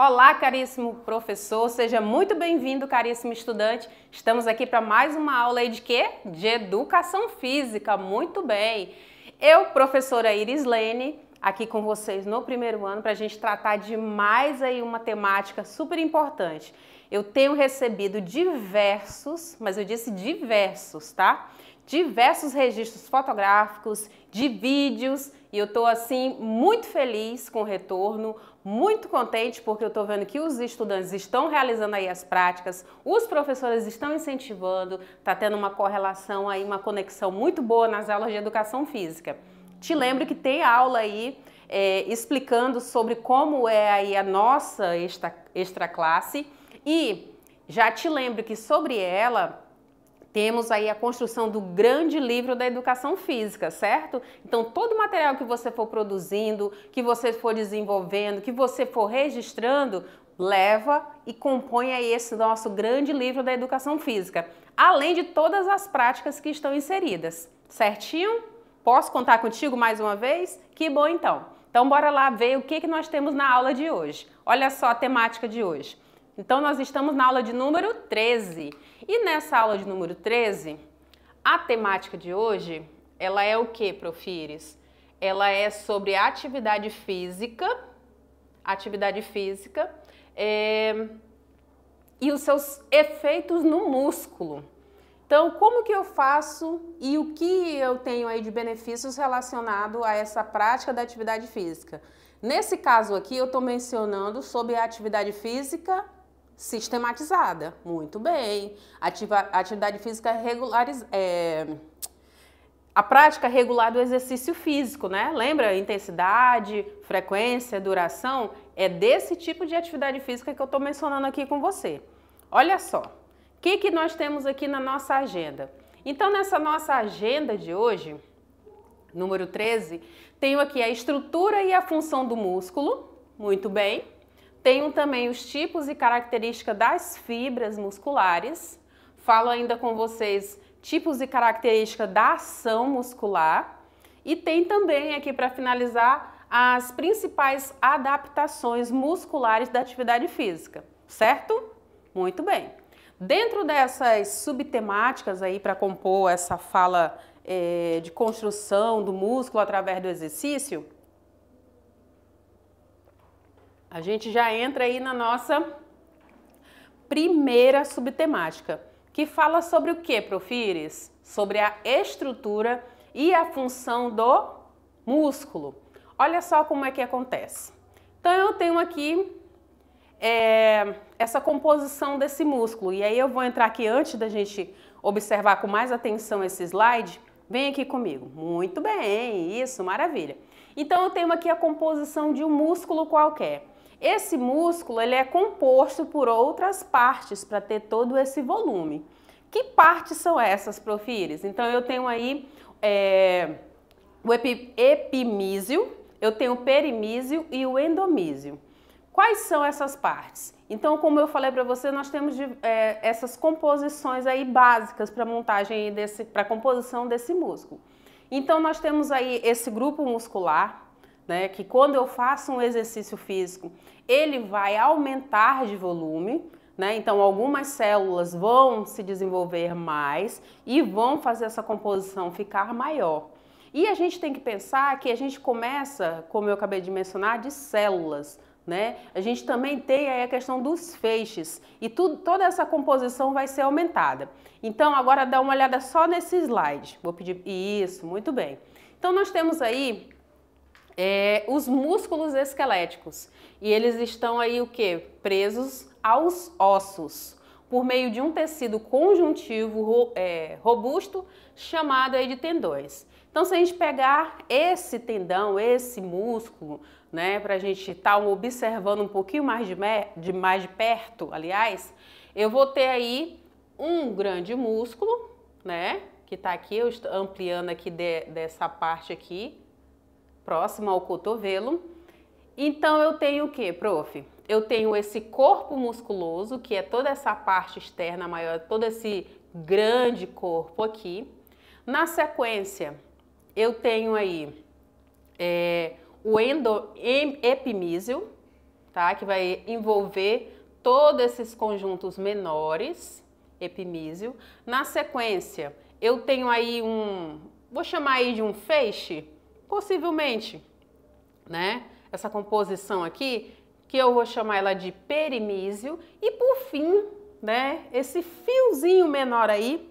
Olá, caríssimo professor, seja muito bem-vindo, caríssimo estudante. Estamos aqui para mais uma aula aí de quê? De Educação Física, muito bem. Eu, professora Iris Lene, aqui com vocês no primeiro ano para a gente tratar de mais aí uma temática super importante. Eu tenho recebido diversos, mas eu disse diversos, tá? Diversos registros fotográficos, de vídeos, e eu tô assim muito feliz com o retorno, muito contente porque eu tô vendo que os estudantes estão realizando aí as práticas, os professores estão incentivando, tá tendo uma correlação aí, uma conexão muito boa nas aulas de educação física. Te lembro que tem aula aí explicando sobre como é aí a nossa extra classe e já te lembro que sobre ela temos aí a construção do grande livro da educação física, certo? Então, todo o material que você for produzindo, que você for desenvolvendo, que você for registrando, leva e compõe aí esse nosso grande livro da educação física, além de todas as práticas que estão inseridas, certinho? Posso contar contigo mais uma vez? Que bom então! Então, bora lá ver o que nós temos na aula de hoje. Olha só a temática de hoje. Então, nós estamos na aula de número 13. E nessa aula de número 13, a temática de hoje, ela é o que, Profires? Ela é sobre atividade física e os seus efeitos no músculo. Então, como que eu faço e o que eu tenho aí de benefícios relacionado a essa prática da atividade física? Nesse caso aqui, eu estou mencionando sobre a atividade física sistematizada. Muito bem. Atividade física a prática regular do exercício físico, né? Lembra? Intensidade, frequência, duração. É desse tipo de atividade física que eu estou mencionando aqui com você. Olha só. O que nós temos aqui na nossa agenda? Então, nessa nossa agenda de hoje, número 13, tenho aqui a estrutura e a função do músculo. Muito bem. Tenho também os tipos e características das fibras musculares. Falo ainda com vocês tipos e características da ação muscular. E tem também aqui para finalizar as principais adaptações musculares da atividade física, certo? Muito bem. Dentro dessas subtemáticas aí para compor essa fala de construção do músculo através do exercício, a gente já entra aí na nossa primeira subtemática, que fala sobre o que, Profires? Sobre a estrutura e a função do músculo. Olha só como é que acontece. Então, eu tenho aqui essa composição desse músculo. E aí eu vou entrar aqui antes da gente observar com mais atenção esse slide. Vem aqui comigo. Muito bem, isso, maravilha. Então, eu tenho aqui a composição de um músculo qualquer. Esse músculo ele é composto por outras partes para ter todo esse volume. Que partes são essas, Profires? Então, eu tenho aí o epimísio, eu tenho o perimísio e o endomísio. Quais são essas partes? Então, como eu falei para você, nós temos essas composições aí básicas para montagem para composição desse músculo. Então, nós temos aí esse grupo muscular, né, que quando eu faço um exercício físico, ele vai aumentar de volume, né? Então algumas células vão se desenvolver mais e vão fazer essa composição ficar maior. E a gente tem que pensar que a gente começa, como eu acabei de mencionar, de células, né? A gente também tem aí a questão dos feixes e toda essa composição vai ser aumentada. Então agora dá uma olhada só nesse slide. Vou pedir isso, muito bem. Então nós temos aí os músculos esqueléticos e eles estão aí o que? Presos aos ossos por meio de um tecido conjuntivo robusto chamado aí de tendões. Então, se a gente pegar esse tendão, esse músculo, né, para a gente estar observando um pouquinho mais de perto, aliás, eu vou ter aí um grande músculo, né, que está aqui, eu estou ampliando aqui dessa parte aqui, próximo ao cotovelo. Então, eu tenho o que, prof? Eu tenho esse corpo musculoso, que é toda essa parte externa maior, todo esse grande corpo aqui. Na sequência, eu tenho aí o epimísio, tá? Que vai envolver todos esses conjuntos menores, epimísio. Na sequência, eu tenho aí vou chamar aí de um feixe, possivelmente, né? Essa composição aqui, que eu vou chamar ela de perimísio. E por fim, né, esse fiozinho menor aí,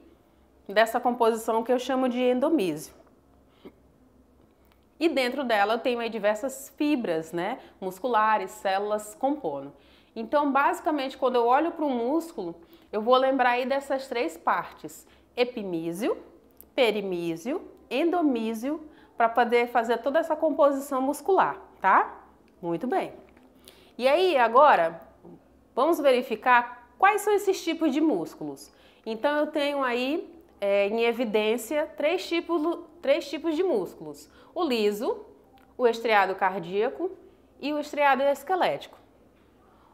dessa composição que eu chamo de endomísio. E dentro dela eu tenho aí diversas fibras, né, musculares, células compondo. Então, basicamente, quando eu olho para o músculo, eu vou lembrar aí dessas três partes: epimísio, perimísio, endomísio, para poder fazer toda essa composição muscular, tá? Muito bem. E aí, agora, vamos verificar quais são esses tipos de músculos. Então, eu tenho aí em evidência três tipos de músculos: o liso, o estriado cardíaco e o estriado esquelético.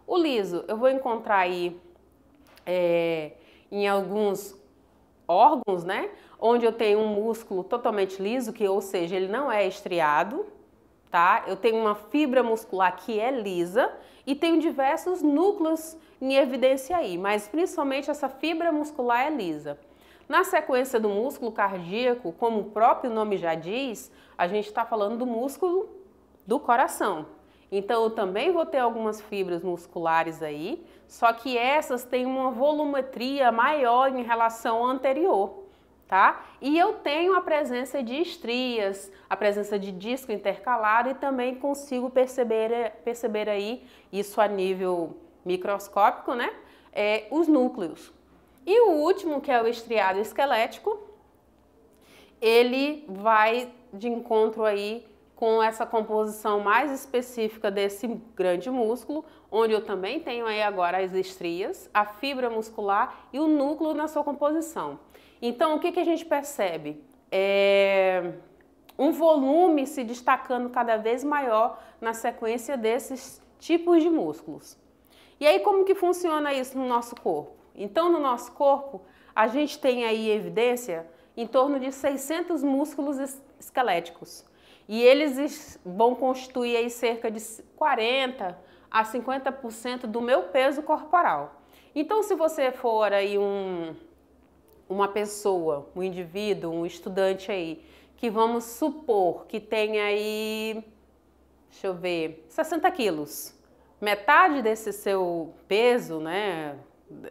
O liso eu vou encontrar aí em alguns órgãos, né, onde eu tenho um músculo totalmente liso, ou seja, ele não é estriado, tá? Eu tenho uma fibra muscular que é lisa e tenho diversos núcleos em evidência aí, mas principalmente essa fibra muscular é lisa. Na sequência do músculo cardíaco, como o próprio nome já diz, a gente está falando do músculo do coração. Então, eu também vou ter algumas fibras musculares aí, só que essas têm uma volumetria maior em relação ao anterior, tá? E eu tenho a presença de estrias, a presença de disco intercalado e também consigo perceber aí, isso a nível microscópico, né? Os núcleos. E o último, que é o estriado esquelético, ele vai de encontro aí com essa composição mais específica desse grande músculo, onde eu também tenho aí agora as estrias, a fibra muscular e o núcleo na sua composição. Então, o que a gente percebe? Um volume se destacando cada vez maior na sequência desses tipos de músculos. E aí, como que funciona isso no nosso corpo? Então, no nosso corpo, a gente tem aí evidência em torno de 600 músculos esqueléticos. E eles vão constituir aí cerca de 40 a 50% do meu peso corporal. Então, se você for aí uma pessoa, um indivíduo, um estudante aí, que vamos supor que tenha aí, deixa eu ver, 60 quilos, metade desse seu peso, né,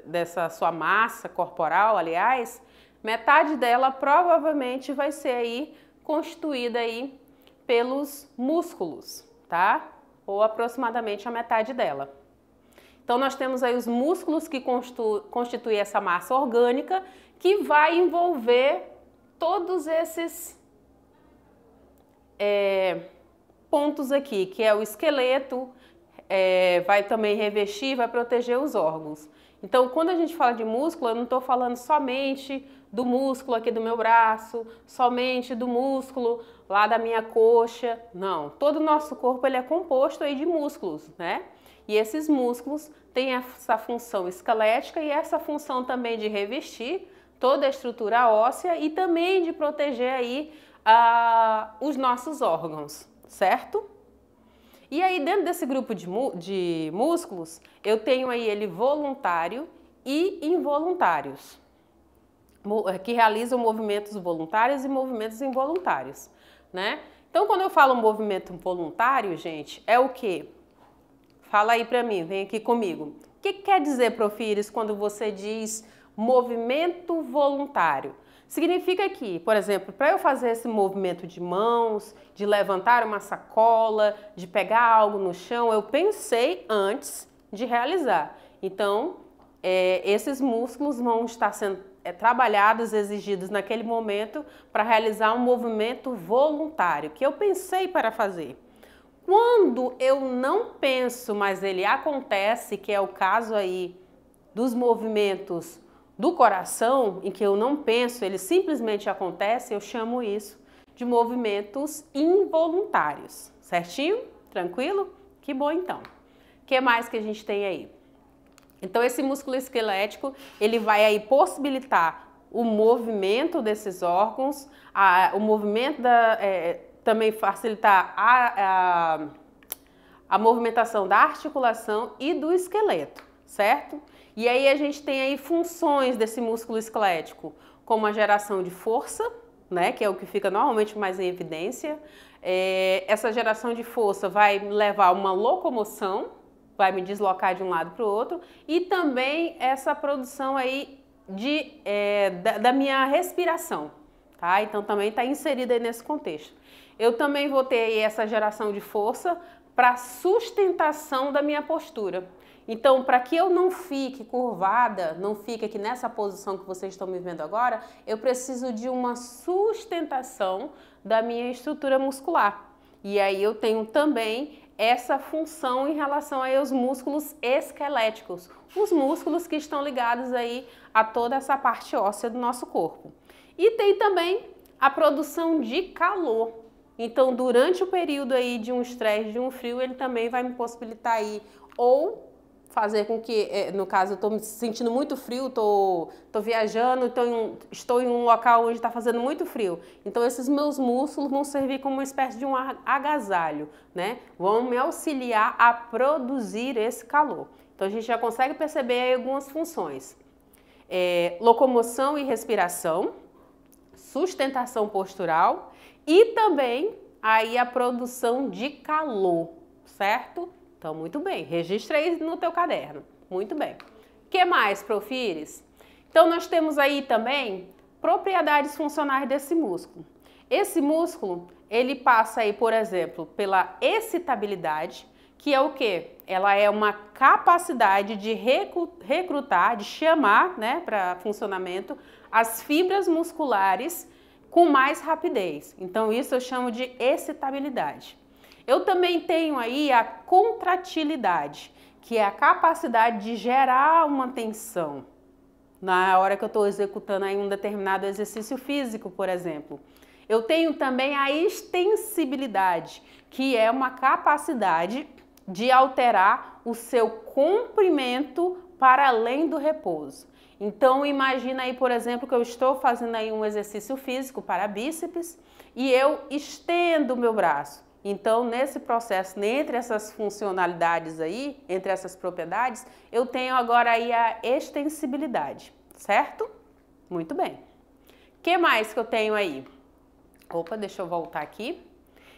dessa sua massa corporal, aliás, metade dela provavelmente vai ser aí constituída aí pelos músculos, tá? Ou aproximadamente a metade dela. Então, nós temos aí os músculos que constituem essa massa orgânica, que vai envolver todos esses pontos aqui, que é o esqueleto, vai também revestir, vai proteger os órgãos. Então, quando a gente fala de músculo, eu não estou falando somente do músculo aqui do meu braço, somente do músculo lá da minha coxa. Não, todo o nosso corpo ele é composto aí de músculos, né? E esses músculos têm essa função esquelética e essa função também de revestir toda a estrutura óssea e também de proteger aí os nossos órgãos, certo? E aí, dentro desse grupo de músculos, eu tenho aí ele voluntário e involuntários, que realizam movimentos voluntários e movimentos involuntários, né? Então, quando eu falo movimento voluntário, gente, é o quê? Fala aí pra mim, vem aqui comigo. O que quer dizer, Profires, quando você diz movimento voluntário? Significa que, por exemplo, para eu fazer esse movimento de mãos, de levantar uma sacola, de pegar algo no chão, eu pensei antes de realizar. Então, esses músculos vão estar sendo trabalhados, exigidos naquele momento para realizar um movimento voluntário, que eu pensei para fazer. Quando eu não penso, mas ele acontece, que é o caso aí dos movimentos do coração, em que eu não penso, ele simplesmente acontece, eu chamo isso de movimentos involuntários. Certinho? Tranquilo? Que bom então. O que mais que a gente tem aí? Então, esse músculo esquelético, ele vai aí possibilitar o movimento desses órgãos, o movimento também facilitar a movimentação da articulação e do esqueleto, certo? E aí a gente tem aí funções desse músculo esquelético, como a geração de força, né, que é o que fica normalmente mais em evidência. Essa geração de força vai levar a uma locomoção, vai me deslocar de um lado para o outro, e também essa produção aí da minha respiração, tá? Então também está inserida aí nesse contexto. Eu também vou ter aí essa geração de força para sustentação da minha postura. Então, para que eu não fique curvada, não fique aqui nessa posição que vocês estão me vendo agora, eu preciso de uma sustentação da minha estrutura muscular. E aí eu tenho também essa função em relação aí aos músculos esqueléticos, os músculos que estão ligados aí a toda essa parte óssea do nosso corpo. E tem também a produção de calor. Então, durante o período aí de um estresse, de um frio, ele também vai me possibilitar aí ou fazer com que, no caso, eu estou me sentindo muito frio, estou viajando, estou em um local onde está fazendo muito frio. Então, esses meus músculos vão servir como uma espécie de um agasalho, né? Vão me auxiliar a produzir esse calor. Então, a gente já consegue perceber aí algumas funções. Locomoção e respiração, sustentação postural e também aí a produção de calor, certo? Então, muito bem, registra aí no teu caderno. Muito bem. O que mais, Profires? Então, nós temos aí também propriedades funcionais desse músculo. Esse músculo, ele passa aí, por exemplo, pela excitabilidade, que é o quê? Ela é uma capacidade de recrutar, de chamar, né, para funcionamento, as fibras musculares com mais rapidez. Então, isso eu chamo de excitabilidade. Eu também tenho aí a contratilidade, que é a capacidade de gerar uma tensão na hora que eu estou executando aí um determinado exercício físico, por exemplo. Eu tenho também a extensibilidade, que é uma capacidade de alterar o seu comprimento para além do repouso. Então, imagina aí, por exemplo, que eu estou fazendo aí um exercício físico para bíceps e eu estendo o meu braço. Então, nesse processo, entre essas funcionalidades aí, entre essas propriedades, eu tenho agora aí a extensibilidade, certo? Muito bem. O que mais que eu tenho aí? Opa, deixa eu voltar aqui.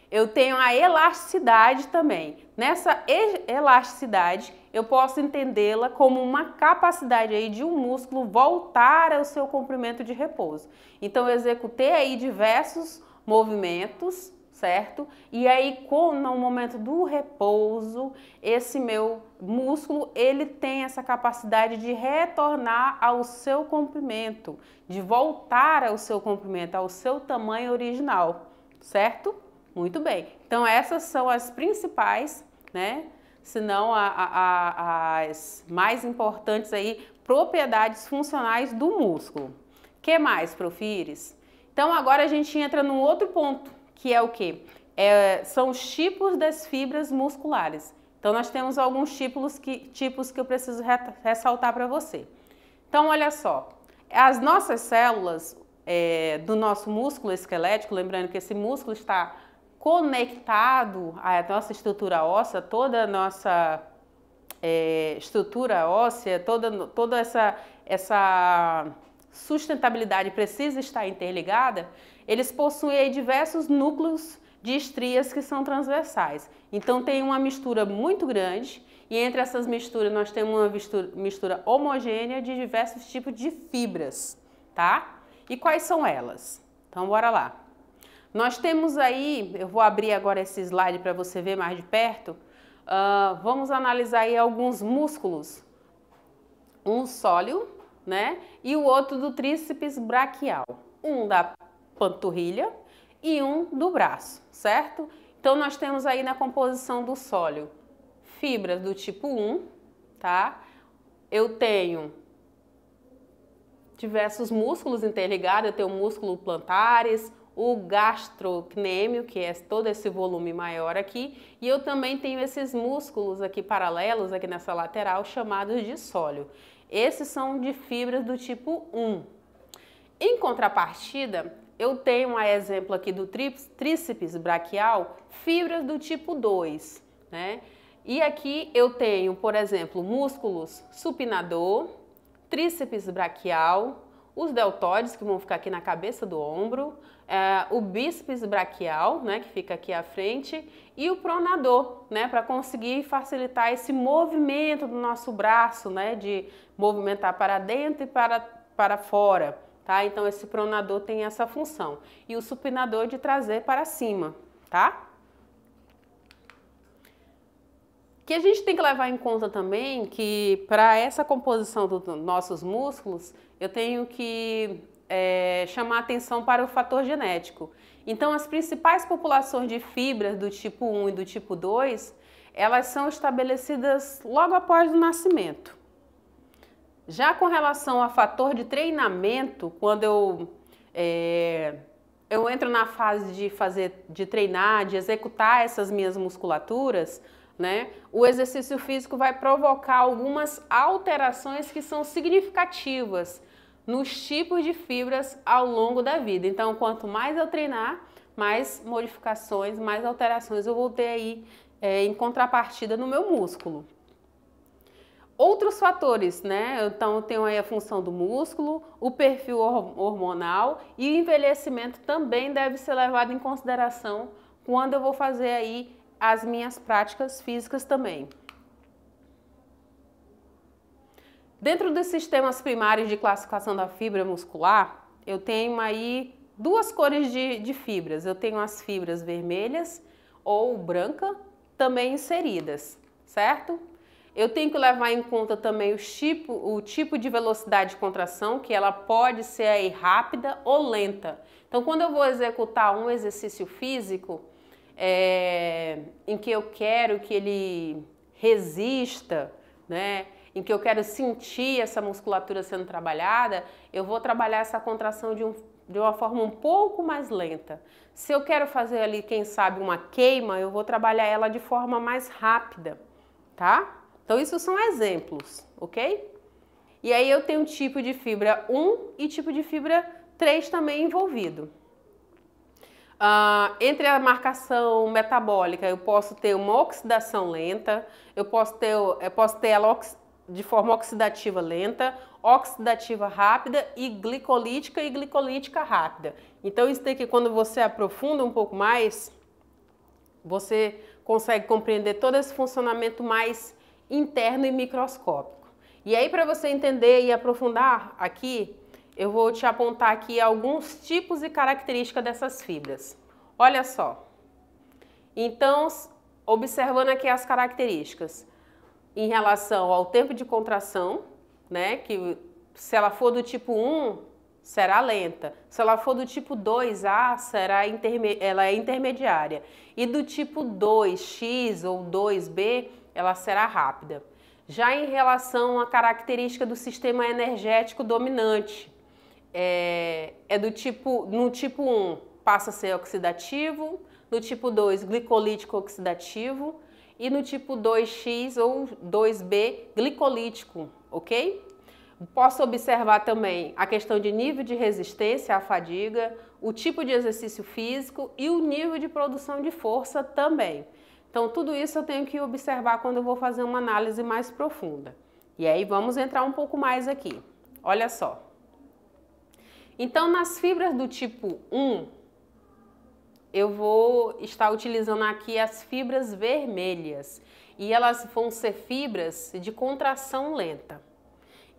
Eu tenho a elasticidade também. Nessa elasticidade, eu posso entendê-la como uma capacidade aí de um músculo voltar ao seu comprimento de repouso. Então, eu executei aí diversos movimentos, certo? E aí, no momento do repouso, esse meu músculo, ele tem essa capacidade de retornar ao seu comprimento, de voltar ao seu comprimento, ao seu tamanho original, certo? Muito bem. Então, essas são as principais, né? Se não as mais importantes aí, propriedades funcionais do músculo. O que mais, Profires? Então, agora a gente entra num outro ponto, que é o quê? São os tipos das fibras musculares. Então, nós temos alguns tipos que eu preciso ressaltar para você. Então, olha só, as nossas células do nosso músculo esquelético, lembrando que esse músculo está conectado à nossa estrutura óssea, toda a nossa estrutura óssea, toda essa sustentabilidade precisa estar interligada, eles possuem aí diversos núcleos de estrias que são transversais. Então tem uma mistura muito grande e entre essas misturas nós temos uma mistura homogênea de diversos tipos de fibras, tá? E quais são elas? Então bora lá. Nós temos aí, eu vou abrir agora esse slide para você ver mais de perto, vamos analisar aí alguns músculos, um sóleo, né? E o outro do tríceps braquial, um da panturrilha e um do braço, certo? Então nós temos aí na composição do sóleo fibras do tipo 1, tá? Eu tenho diversos músculos interligados, eu tenho o músculo plantares, o gastrocnêmio, que é todo esse volume maior aqui, e eu também tenho esses músculos aqui paralelos, aqui nessa lateral, chamados de sóleo. Esses são de fibras do tipo 1. Em contrapartida, eu tenho um exemplo aqui do tríceps braquial, fibras do tipo 2, né? E aqui eu tenho, por exemplo, músculos supinador, tríceps braquial, os deltoides, que vão ficar aqui na cabeça do ombro, o bíceps braquial, né, que fica aqui à frente, e o pronador, né, para conseguir facilitar esse movimento do nosso braço, né, de movimentar para dentro e para fora, tá? Então esse pronador tem essa função. E o supinador de trazer para cima, tá? Que a gente tem que levar em conta também que para essa composição dos nossos músculos, eu tenho que chamar atenção para o fator genético. Então, as principais populações de fibras do tipo 1 e do tipo 2, elas são estabelecidas logo após o nascimento. Já com relação a fator de treinamento, quando eu entro na fase de treinar, de executar essas minhas musculaturas, né, o exercício físico vai provocar algumas alterações que são significativas nos tipos de fibras ao longo da vida. Então, quanto mais eu treinar, mais modificações, mais alterações eu vou ter aí em contrapartida no meu músculo. Outros fatores, né? Então, eu tenho aí a função do músculo, o perfil hormonal e o envelhecimento também deve ser levado em consideração quando eu vou fazer aí as minhas práticas físicas também. Dentro dos sistemas primários de classificação da fibra muscular, eu tenho aí duas cores de fibras. Eu tenho as fibras vermelhas ou branca também inseridas, certo? Eu tenho que levar em conta também o tipo de velocidade de contração, que ela pode ser aí rápida ou lenta. Então, quando eu vou executar um exercício físico, em que eu quero que ele resista, né, em que eu quero sentir essa musculatura sendo trabalhada, eu vou trabalhar essa contração de uma forma um pouco mais lenta. Se eu quero fazer ali, quem sabe, uma queima, eu vou trabalhar ela de forma mais rápida, tá? Então, isso são exemplos, ok? E aí eu tenho tipo de fibra 1 e tipo de fibra 3 também envolvido. Entre a marcação metabólica, eu posso ter uma oxidação lenta, eu posso ter ela de forma oxidativa lenta, oxidativa rápida e glicolítica rápida. Então, isso daqui, quando você aprofunda um pouco mais, você consegue compreender todo esse funcionamento mais interno e microscópico. E aí, para você entender e aprofundar aqui, eu vou te apontar aqui alguns tipos e características dessas fibras. Olha só. Então, observando aqui as características em relação ao tempo de contração, né, que se ela for do tipo 1, será lenta. Se ela for do tipo 2A, ela é intermediária. E do tipo 2X ou 2B, ela será rápida. Já em relação à característica do sistema energético dominante, no tipo 1 passa a ser oxidativo, no tipo 2 glicolítico oxidativo e no tipo 2X ou 2B glicolítico, ok? Posso observar também a questão de nível de resistência à fadiga, o tipo de exercício físico e o nível de produção de força também. Então, tudo isso eu tenho que observar quando eu vou fazer uma análise mais profunda. E aí, vamos entrar um pouco mais aqui. Olha só. Então, nas fibras do tipo 1, eu vou estar utilizando aqui as fibras vermelhas. E elas vão ser fibras de contração lenta.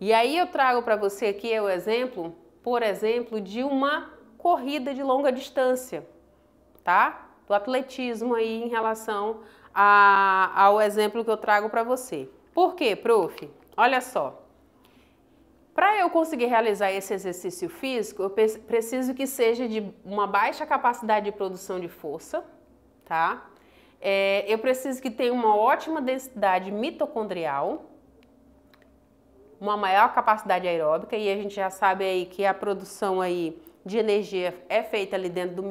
E aí, eu trago para você aqui o exemplo, por exemplo, de uma corrida de longa distância, tá? Do atletismo aí em relação ao exemplo que eu trago para você. Por quê, prof? Olha só. Para eu conseguir realizar esse exercício físico, eu preciso que seja de uma baixa capacidade de produção de força, tá? Eu preciso que tenha uma ótima densidade mitocondrial, uma maior capacidade aeróbica, e a gente já sabe aí que a produção aí de energia é feita ali dentro da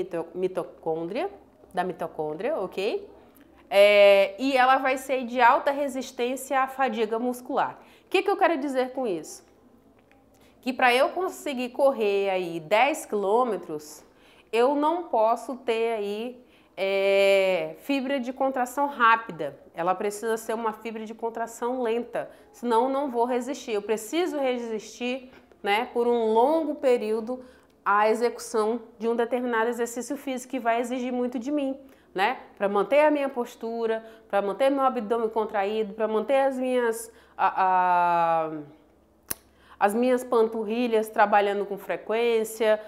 mitocôndria, ok? E ela vai ser de alta resistência à fadiga muscular. O que eu quero dizer com isso? Que para eu conseguir correr aí 10 quilômetros, eu não posso ter aí fibra de contração rápida. Ela precisa ser uma fibra de contração lenta, senão eu não vou resistir. Eu preciso resistir, né, por um longo período à execução de um determinado exercício físico que vai exigir muito de mim, né? Para manter a minha postura, para manter meu abdômen contraído, para manter as minhas panturrilhas trabalhando com frequência,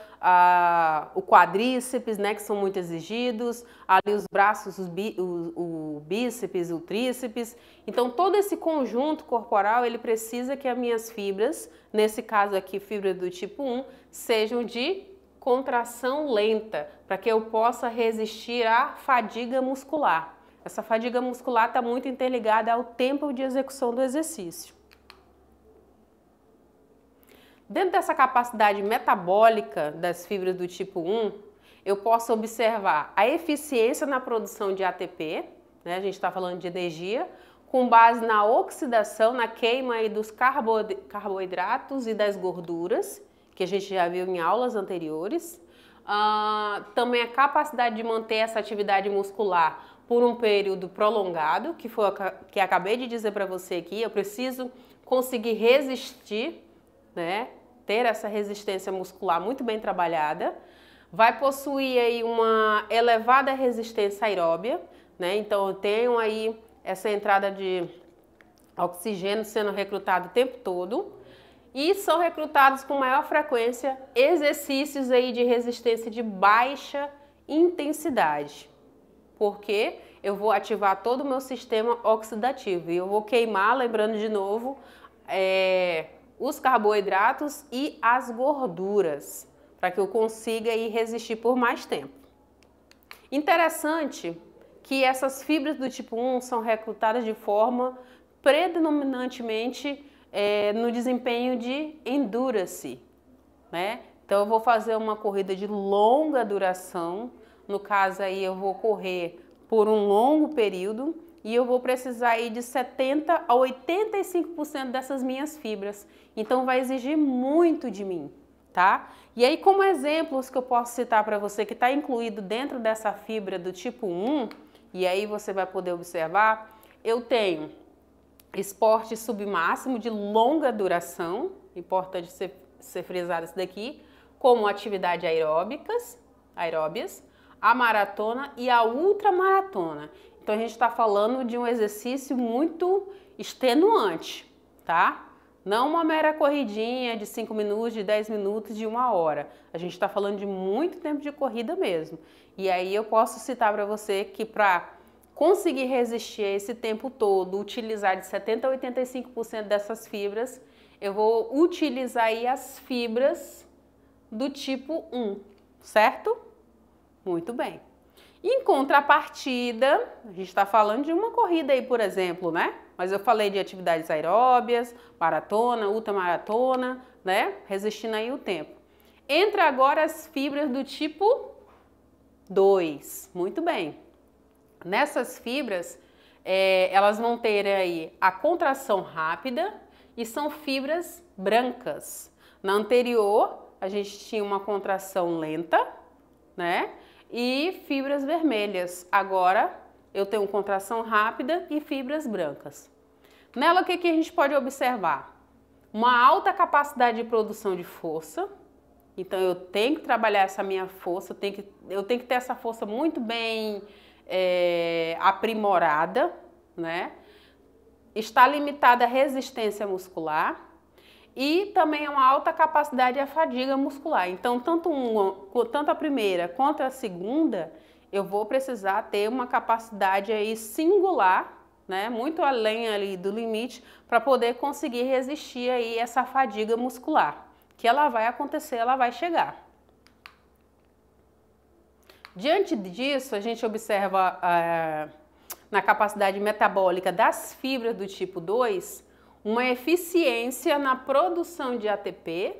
o quadríceps, né, que são muito exigidos, ali os braços, o bíceps, o tríceps. Então, todo esse conjunto corporal, ele precisa que as minhas fibras, nesse caso aqui, fibra do tipo 1, sejam de contração lenta, para que eu possa resistir à fadiga muscular. Essa fadiga muscular está muito interligada ao tempo de execução do exercício. Dentro dessa capacidade metabólica das fibras do tipo 1, eu posso observar a eficiência na produção de ATP, né? A gente está falando de energia, com base na oxidação, na queima aí dos carboidratos e das gorduras, que a gente já viu em aulas anteriores. Também a capacidade de manter essa atividade muscular por um período prolongado, que foi o que acabei de dizer para você aqui. Eu preciso conseguir resistir, né? Ter essa resistência muscular muito bem trabalhada. Vai possuir aí uma elevada resistência aeróbia, né? Então eu tenho aí essa entrada de oxigênio sendo recrutado o tempo todo. E são recrutados com maior frequência exercícios aí de resistência de baixa intensidade. Porque eu vou ativar todo o meu sistema oxidativo e eu vou queimar, lembrando de novo, os carboidratos e as gorduras, para que eu consiga aí resistir por mais tempo. Interessante que essas fibras do tipo 1 são recrutadas de forma predominantemente no desempenho de endurance, né? Então eu vou fazer uma corrida de longa duração, no caso aí eu vou correr por um longo período e eu vou precisar aí de 70 a 85% dessas minhas fibras. Então vai exigir muito de mim, tá? E aí, como exemplos que eu posso citar para você que está incluído dentro dessa fibra do tipo 1, e aí você vai poder observar, eu tenho esporte submáximo de longa duração, importante ser frisado isso daqui, como atividade aeróbias, a maratona e a ultramaratona. Então a gente está falando de um exercício muito extenuante, tá? Não uma mera corridinha de 5 minutos, de 10 minutos, de 1 hora. A gente está falando de muito tempo de corrida mesmo. E aí eu posso citar para você que para conseguir resistir a esse tempo todo, utilizar de 70 a 85% dessas fibras, eu vou utilizar aí as fibras do tipo 1, certo? Muito bem. Em contrapartida, a gente está falando de uma corrida aí, por exemplo, né? Mas eu falei de atividades aeróbias, maratona, ultramaratona, né? Resistindo aí o tempo. Entra agora as fibras do tipo 2. Muito bem. Nessas fibras, elas vão ter aí a contração rápida e são fibras brancas. Na anterior, a gente tinha uma contração lenta, né? E fibras vermelhas. Agora eu tenho contração rápida e fibras brancas. Nela, o que a gente pode observar? Uma alta capacidade de produção de força. Então eu tenho que trabalhar essa minha força, eu tenho que ter essa força muito bem aprimorada, né? Está limitada a resistência muscular. E também uma alta capacidade de fadiga muscular. Então, tanto a primeira quanto a segunda, eu vou precisar ter uma capacidade aí singular, né, muito além ali do limite, para poder conseguir resistir aí essa fadiga muscular, que ela vai acontecer, ela vai chegar. Diante disso, a gente observa na capacidade metabólica das fibras do tipo 2, uma eficiência na produção de ATP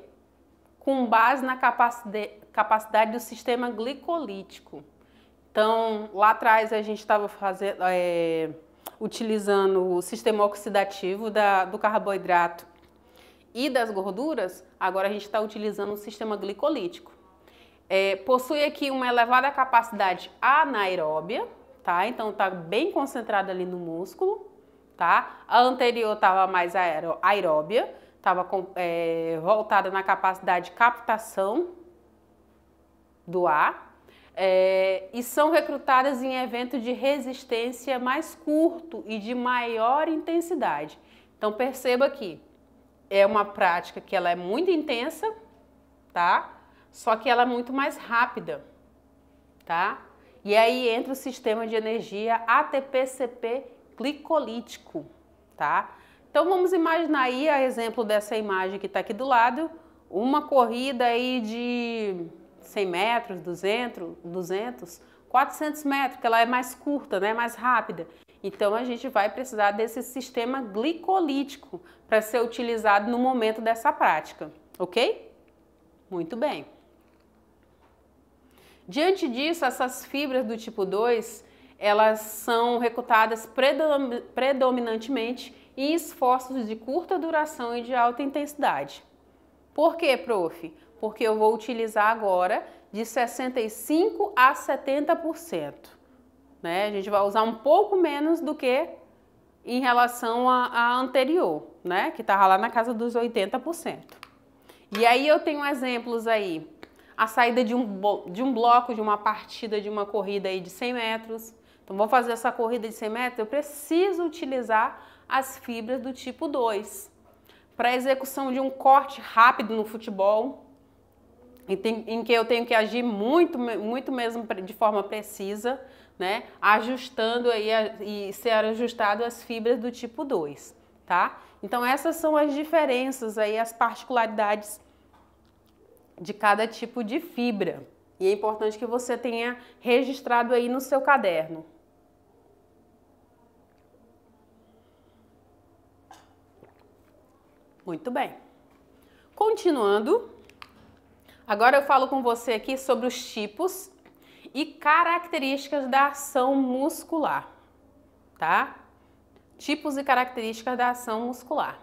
com base na capacidade do sistema glicolítico. Então, lá atrás a gente estava utilizando o sistema oxidativo do carboidrato e das gorduras, agora a gente está utilizando o sistema glicolítico. possui aqui uma elevada capacidade anaeróbia, tá? Então tá bem concentrada ali no músculo, tá? A anterior estava mais aeróbia, estava voltada na capacidade de captação do ar, e são recrutadas em evento de resistência mais curto e de maior intensidade. Então perceba que é uma prática que ela é muito intensa, tá? Só que ela é muito mais rápida, tá? E aí entra o sistema de energia ATP-CP glicolítico, tá? Então vamos imaginar aí, a exemplo dessa imagem que está aqui do lado, uma corrida aí de 100 metros, 200, 400 metros, que ela é mais curta, né? Mais rápida. Então a gente vai precisar desse sistema glicolítico para ser utilizado no momento dessa prática, ok? Muito bem. Diante disso, essas fibras do tipo 2, elas são recrutadas predominantemente em esforços de curta duração e de alta intensidade. Por quê, prof? Porque eu vou utilizar agora de 65% a 70%. Né? A gente vai usar um pouco menos do que em relação à anterior, né? Que estava lá na casa dos 80%. E aí eu tenho exemplos aí. A saída de um bloco, de uma partida, de uma corrida aí de 100 metros. Então, vou fazer essa corrida de 100 metros, eu preciso utilizar as fibras do tipo 2. Para a execução de um corte rápido no futebol, em que eu tenho que agir muito mesmo de forma precisa, né? Ajustando aí e ser ajustado as fibras do tipo 2, tá? Então, essas são as diferenças aí, as particularidades de cada tipo de fibra. E é importante que você tenha registrado aí no seu caderno. Muito bem. Continuando, agora eu falo com você aqui sobre os tipos e características da ação muscular, tá? Tipos e características da ação muscular.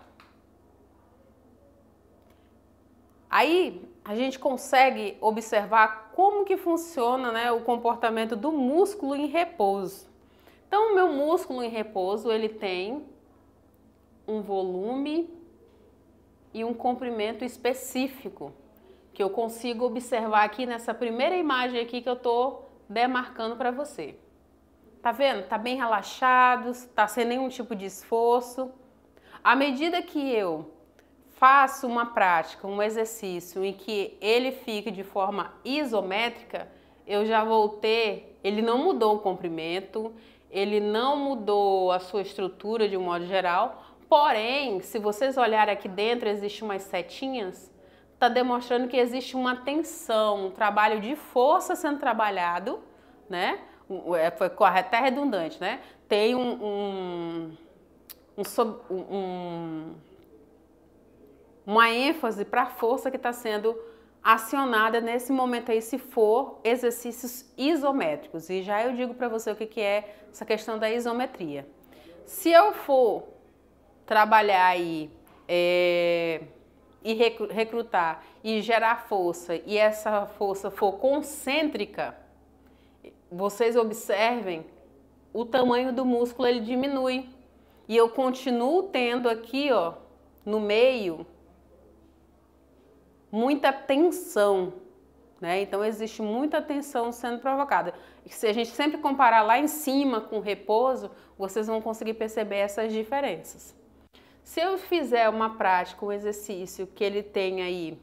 Aí a gente consegue observar como que funciona, né, o comportamento do músculo em repouso. Então, o meu músculo em repouso, ele tem um volume e um comprimento específico, que eu consigo observar aqui nessa primeira imagem aqui que eu tô demarcando para você. Tá vendo? Tá bem relaxado, tá sem nenhum tipo de esforço. À medida que eu faço uma prática, um exercício em que ele fique de forma isométrica, eu já vou ter, ele não mudou o comprimento, ele não mudou a sua estrutura de um modo geral, porém, se vocês olharem aqui dentro, existem umas setinhas, está demonstrando que existe uma tensão, um trabalho de força sendo trabalhado, né? Foi até redundante, né? Tem uma ênfase para a força que está sendo acionada nesse momento aí, se for exercícios isométricos. E já eu digo para você o que é essa questão da isometria. Se eu for trabalhar aí e recrutar e gerar força, e essa força for concêntrica, vocês observem, o tamanho do músculo ele diminui. E eu continuo tendo aqui, ó, no meio, muita tensão, né? Então existe muita tensão sendo provocada. E se a gente sempre comparar lá em cima com o repouso, vocês vão conseguir perceber essas diferenças. Se eu fizer uma prática, um exercício que ele tem aí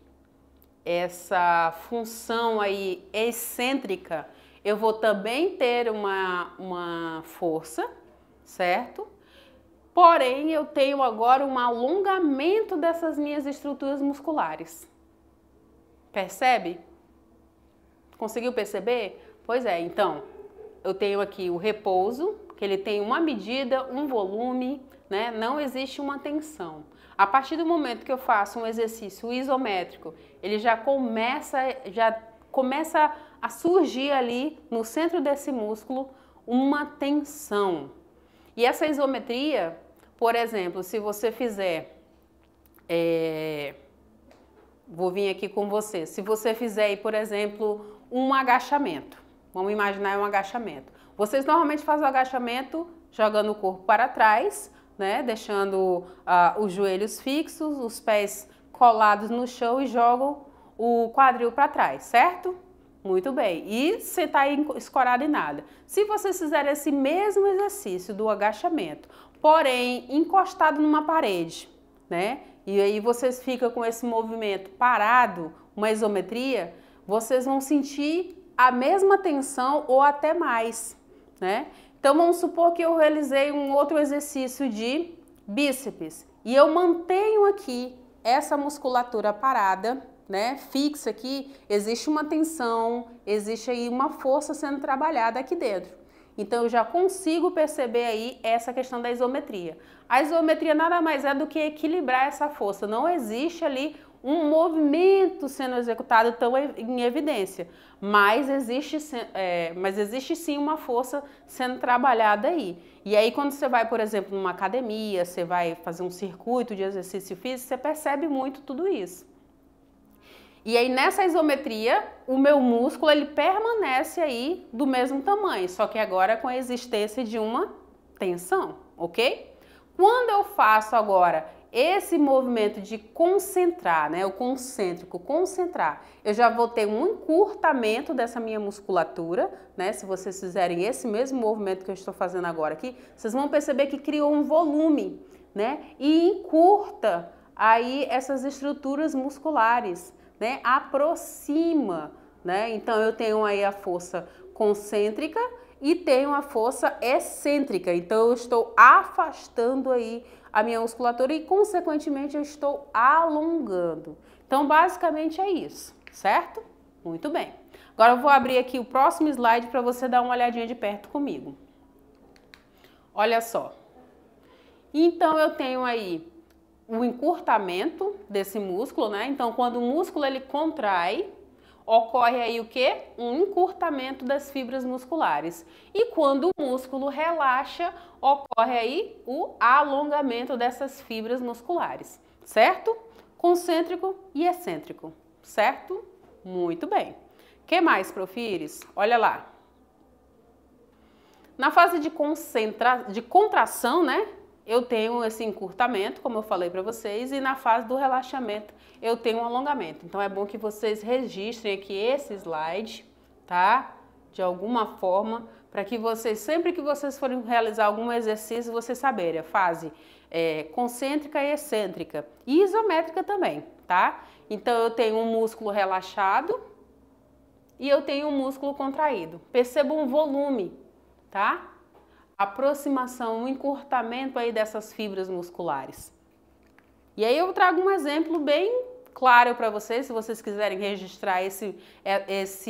essa função aí excêntrica, eu vou também ter uma força, certo? Porém, eu tenho agora um alongamento dessas minhas estruturas musculares. Percebe? Conseguiu perceber? Pois é, então, eu tenho aqui o repouso, que ele tem uma medida, um volume, né? Não existe uma tensão. A partir do momento que eu faço um exercício isométrico, ele já começa a surgir ali no centro desse músculo uma tensão. E essa isometria, por exemplo, se você fizer, vou vir aqui com você, se você fizer, por exemplo, um agachamento. Vamos imaginar um agachamento. Vocês normalmente fazem o agachamento jogando o corpo para trás, né? Deixando os joelhos fixos, os pés colados no chão e jogam o quadril para trás, certo? Muito bem. E sentar escorado em nada. Se vocês fizerem esse mesmo exercício do agachamento, porém encostado numa parede, né? E aí vocês ficam com esse movimento parado, uma isometria, vocês vão sentir a mesma tensão ou até mais, né? Então vamos supor que eu realizei um outro exercício de bíceps e eu mantenho aqui essa musculatura parada, né? Fixa aqui, existe uma tensão, existe aí uma força sendo trabalhada aqui dentro. Então eu já consigo perceber aí essa questão da isometria. A isometria nada mais é do que equilibrar essa força. Não existe ali um movimento sendo executado tão em evidência, mas existe sim uma força sendo trabalhada aí. E aí quando você vai, por exemplo, numa academia, você vai fazer um circuito de exercício físico, você percebe muito tudo isso. E aí nessa isometria, o meu músculo ele permanece aí do mesmo tamanho, só que agora com a existência de uma tensão, ok? Quando eu faço agora esse movimento de concentrar, né, o concêntrico, concentrar, eu já vou ter um encurtamento dessa minha musculatura, né? Se vocês fizerem esse mesmo movimento que eu estou fazendo agora aqui, vocês vão perceber que criou um volume, né? E encurta aí essas estruturas musculares, né? Aproxima, né? Então eu tenho aí a força concêntrica e tenho a força excêntrica. Então eu estou afastando aí a minha musculatura e consequentemente eu estou alongando. Então basicamente é isso, certo? Muito bem. Agora eu vou abrir aqui o próximo slide para você dar uma olhadinha de perto comigo. Olha só. Então eu tenho aí o encurtamento desse músculo, né? Então, quando o músculo ele contrai, ocorre aí o quê? Um encurtamento das fibras musculares. E quando o músculo relaxa, ocorre aí o alongamento dessas fibras musculares, certo? Concêntrico e excêntrico, certo? Muito bem. O que mais, profires? Olha lá. Na fase de contração, né? Eu tenho esse encurtamento, como eu falei para vocês, e na fase do relaxamento eu tenho um alongamento. Então é bom que vocês registrem aqui esse slide, tá? De alguma forma, para que vocês, sempre que vocês forem realizar algum exercício, vocês saberem a fase concêntrica e excêntrica e isométrica também, tá? Então eu tenho um músculo relaxado e eu tenho um músculo contraído. Percebam um volume, tá? Aproximação, um encurtamento aí dessas fibras musculares. E aí eu trago um exemplo bem claro para vocês, se vocês quiserem registrar esse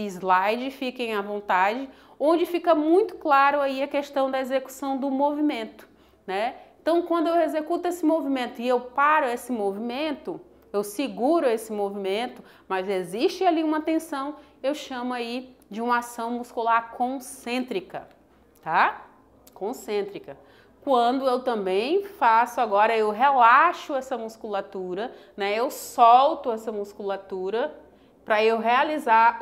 slide, fiquem à vontade, onde fica muito claro aí a questão da execução do movimento, né? Então, quando eu executo esse movimento e eu paro esse movimento, eu seguro esse movimento, mas existe ali uma tensão, eu chamo aí de uma ação muscular concêntrica, tá? Concêntrica. Quando eu também faço agora, eu relaxo essa musculatura, né? Eu solto essa musculatura para eu realizar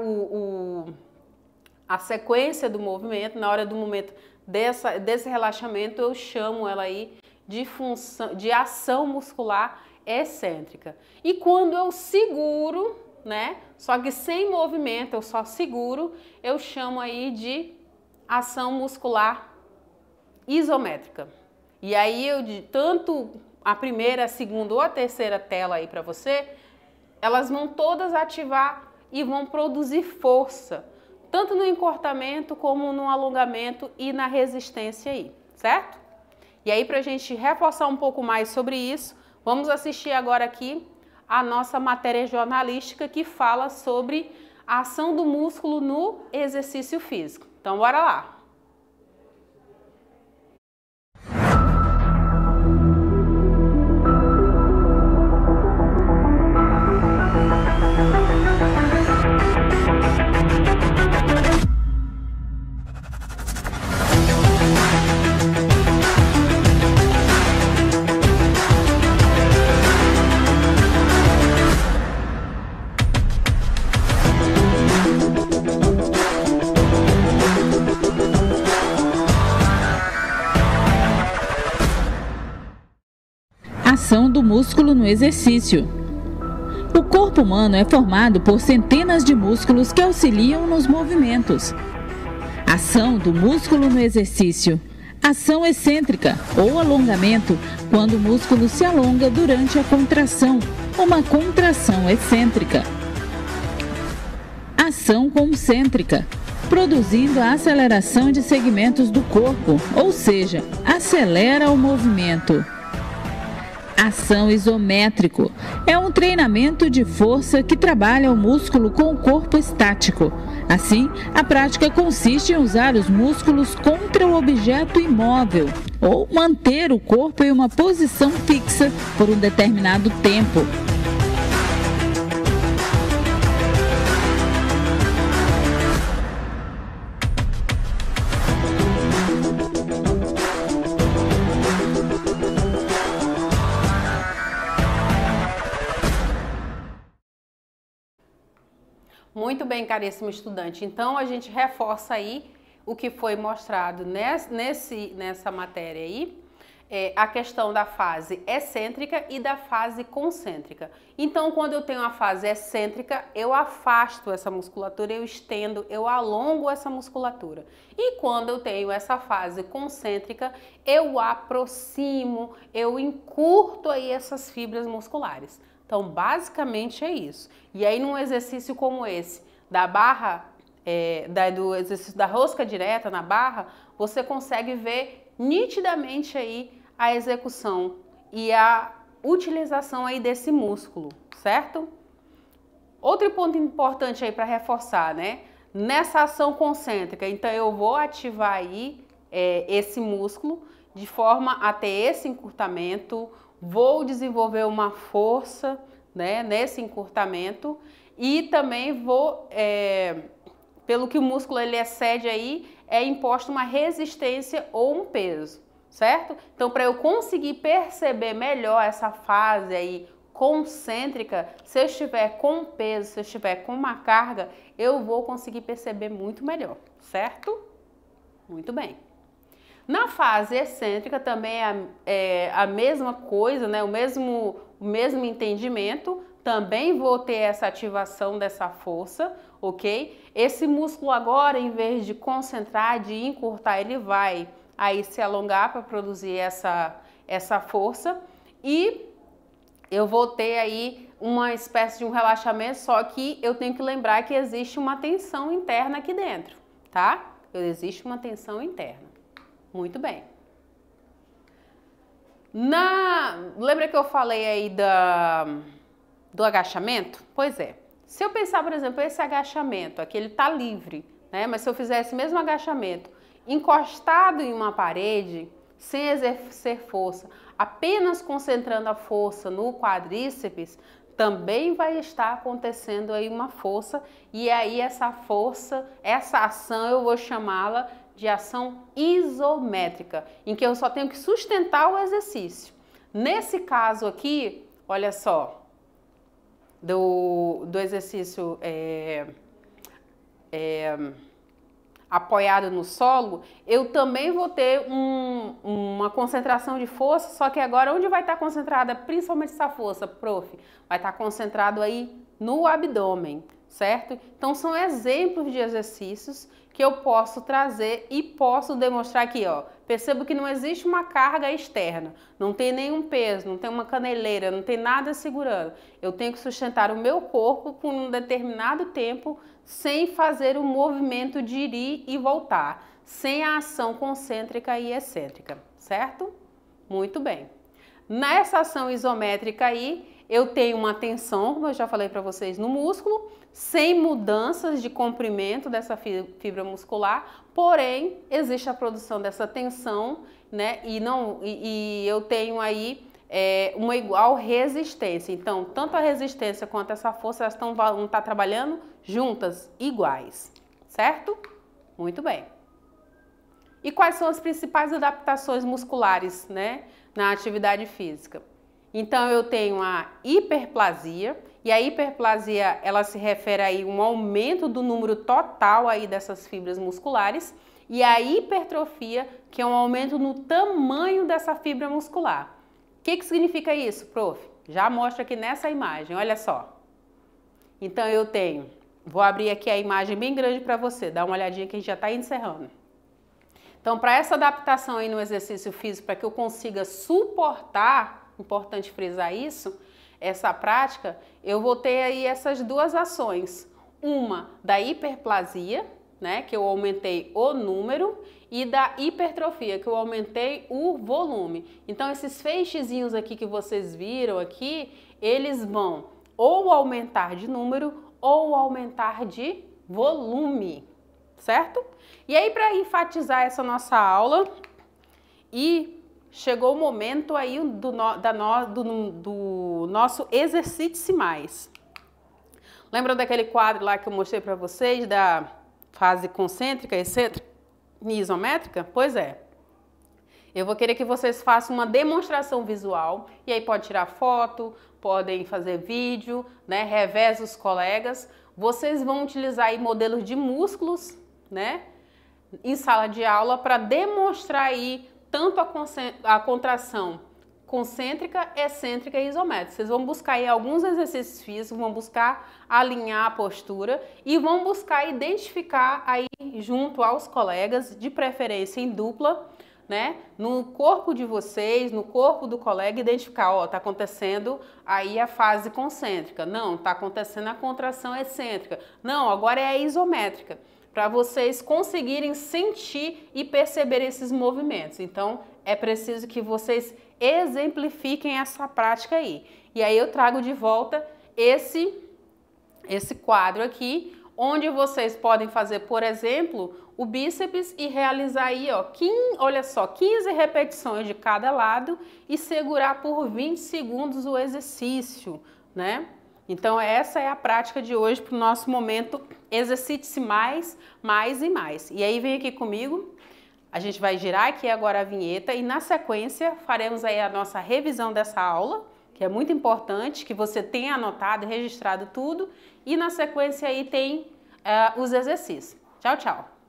a sequência do movimento. Na hora do momento desse relaxamento, eu chamo ela aí de ação muscular excêntrica. E quando eu seguro, né? Só que sem movimento, eu só seguro, eu chamo aí de ação muscular isométrica. E aí tanto a primeira, a segunda ou a terceira tela aí para você, elas vão todas ativar e vão produzir força, tanto no encurtamento como no alongamento e na resistência aí, certo? E aí, para a gente reforçar um pouco mais sobre isso, vamos assistir agora aqui a nossa matéria jornalística que fala sobre a ação do músculo no exercício físico. Então, bora lá! músculo no exercício. O corpo humano é formado por centenas de músculos que auxiliam nos movimentos. Ação do músculo no exercício. Ação excêntrica ou alongamento, quando o músculo se alonga durante a contração, uma contração excêntrica. Ação concêntrica, produzindo a aceleração de segmentos do corpo, ou seja, acelera o movimento. Ação isométrico é um treinamento de força que trabalha o músculo com o corpo estático. Assim, a prática consiste em usar os músculos contra o objeto imóvel ou manter o corpo em uma posição fixa por um determinado tempo. Muito bem, caríssimo estudante. Então, a gente reforça aí o que foi mostrado nessa matéria aí, a questão da fase excêntrica e da fase concêntrica. Então, quando eu tenho a fase excêntrica, eu afasto essa musculatura, eu estendo, eu alongo essa musculatura. E quando eu tenho essa fase concêntrica, eu aproximo, eu encurto aí essas fibras musculares. Então, basicamente é isso. E aí, num exercício como esse, da barra, do exercício da rosca direta na barra, você consegue ver nitidamente aí a execução e a utilização aí desse músculo, certo? Outro ponto importante aí para reforçar, né? Nessa ação concêntrica, então eu vou ativar aí esse músculo de forma a ter esse encurtamento. Vou desenvolver uma força, né, nesse encurtamento e também vou, pelo que o músculo ele excede aí, é imposto uma resistência ou um peso, certo? Então, para eu conseguir perceber melhor essa fase aí concêntrica, se eu estiver com peso, se eu estiver com uma carga, eu vou conseguir perceber muito melhor, certo? Muito bem. Na fase excêntrica também é a mesma coisa, né? o mesmo entendimento, também vou ter essa ativação dessa força, ok? Esse músculo agora, em vez de concentrar, de encurtar, ele vai aí se alongar para produzir essa força e eu vou ter aí uma espécie de um relaxamento, só que eu tenho que lembrar que existe uma tensão interna aqui dentro, tá? Existe uma tensão interna. Muito bem. Lembra que eu falei aí do agachamento? Pois é. Se eu pensar, por exemplo, esse agachamento, aqui ele tá livre, né? Mas se eu fizer esse mesmo agachamento encostado em uma parede, sem exercer força, apenas concentrando a força no quadríceps, também vai estar acontecendo aí uma força e aí essa força, essa ação eu vou chamá-la de ação isométrica, em que eu só tenho que sustentar o exercício. Nesse caso aqui, olha só, do exercício apoiado no solo, eu também vou ter uma concentração de força, só que agora onde vai estar concentrada principalmente essa força, prof? Vai estar concentrado aí no abdômen, certo? Então são exemplos de exercícios que eu posso trazer e posso demonstrar aqui, ó. Percebo que não existe uma carga externa, não tem nenhum peso, não tem uma caneleira, não tem nada segurando. Eu tenho que sustentar o meu corpo por um determinado tempo sem fazer o movimento de ir e voltar, sem a ação concêntrica e excêntrica, certo? Muito bem. Nessa ação isométrica aí, eu tenho uma tensão, como eu já falei para vocês, no músculo, sem mudanças de comprimento dessa fibra muscular, porém, existe a produção dessa tensão, né? E eu tenho aí uma igual resistência. Então, tanto a resistência quanto essa força, elas vão estar trabalhando juntas, iguais, certo? Muito bem. E quais são as principais adaptações musculares, né, na atividade física? Então, eu tenho a hiperplasia, e a hiperplasia, ela se refere aí a um aumento do número total aí dessas fibras musculares, e a hipertrofia, que é um aumento no tamanho dessa fibra muscular. que significa isso, prof? Já mostra aqui nessa imagem, olha só. Então eu tenho, vou abrir aqui a imagem bem grande para você, dá uma olhadinha que a gente já está encerrando. Então, para essa adaptação aí no exercício físico, para que eu consiga suportar, importante frisar isso, essa prática, eu vou ter aí essas duas ações. Uma da hiperplasia, né, que eu aumentei o número, e da hipertrofia, que eu aumentei o volume. Então, esses feixezinhos aqui que vocês viram aqui, eles vão ou aumentar de número ou aumentar de volume, certo? E aí, para enfatizar essa nossa aula, e chegou o momento aí do nosso exercite-se mais. Lembra daquele quadro lá que eu mostrei para vocês, da fase concêntrica, excêntrica e isométrica? Pois é. Eu vou querer que vocês façam uma demonstração visual, e aí pode tirar foto, podem fazer vídeo, né? Reveza os colegas. Vocês vão utilizar aí modelos de músculos, né? Em sala de aula para demonstrar aí tanto a contração concêntrica, excêntrica e isométrica. Vocês vão buscar aí alguns exercícios físicos, vão buscar alinhar a postura e vão buscar identificar aí junto aos colegas, de preferência em dupla, né? No corpo de vocês, no corpo do colega, identificar, ó, tá acontecendo aí a fase concêntrica. Não, tá acontecendo a contração excêntrica. Não, agora é a isométrica, para vocês conseguirem sentir e perceber esses movimentos. Então, é preciso que vocês exemplifiquem essa prática aí. E aí eu trago de volta esse quadro aqui, onde vocês podem fazer, por exemplo, o bíceps e realizar aí, ó, 15 repetições de cada lado e segurar por 20 segundos o exercício, né? Então, essa é a prática de hoje para o nosso momento exercite-se mais, mais e mais. E aí, vem aqui comigo, a gente vai girar aqui agora a vinheta e na sequência faremos aí a nossa revisão dessa aula, que é muito importante que você tenha anotado e registrado tudo. E na sequência aí tem os exercícios. Tchau, tchau!